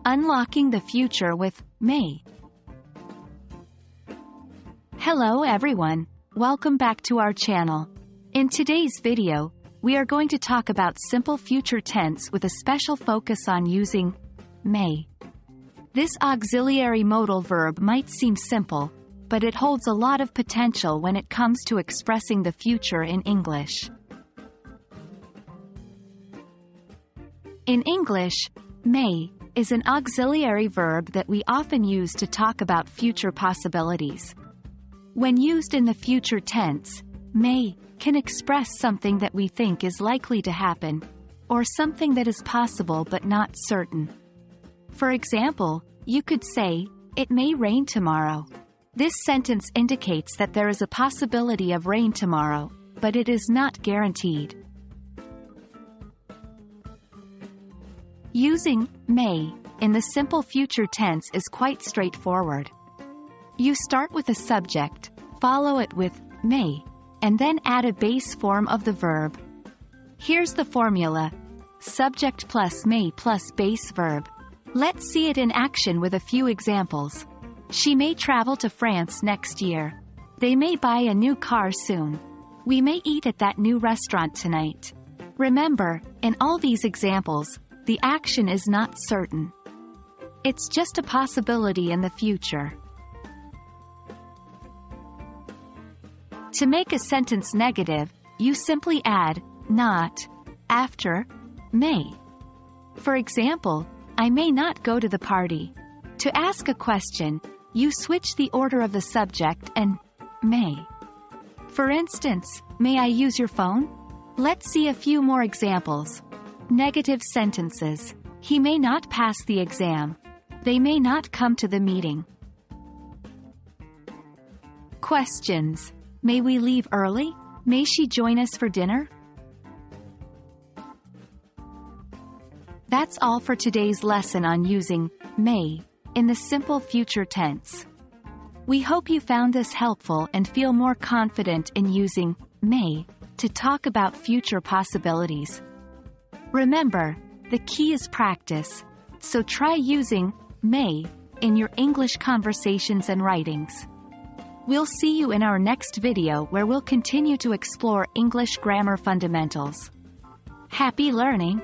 Unlocking the future with may. Hello everyone, welcome back to our channel. In today's video, we are going to talk about simple future tense with a special focus on using may. This auxiliary modal verb might seem simple, but it holds a lot of potential when it comes to expressing the future in English. In English, may is an auxiliary verb that we often use to talk about future possibilities. When used in the future tense, may can express something that we think is likely to happen, or something that is possible but not certain. For example, you could say, "It may rain tomorrow." This sentence indicates that there is a possibility of rain tomorrow, but it is not guaranteed. Using may in the simple future tense is quite straightforward. You start with a subject, follow it with may, and then add a base form of the verb. Here's the formula: subject plus may plus base verb. Let's see it in action with a few examples. She may travel to France next year. They may buy a new car soon. We may eat at that new restaurant tonight. Remember, in all these examples, the action is not certain. It's just a possibility in the future. To make a sentence negative, you simply add not after may. For example, I may not go to the party. To ask a question, you switch the order of the subject and may. For instance, may I use your phone? Let's see a few more examples. Negative sentences. He may not pass the exam. They may not come to the meeting. Questions. May we leave early? May she join us for dinner? That's all for today's lesson on using may in the simple future tense. We hope you found this helpful and feel more confident in using may to talk about future possibilities. Remember, the key is practice, so try using may in your English conversations and writings. We'll see you in our next video where we'll continue to explore English grammar fundamentals. Happy learning!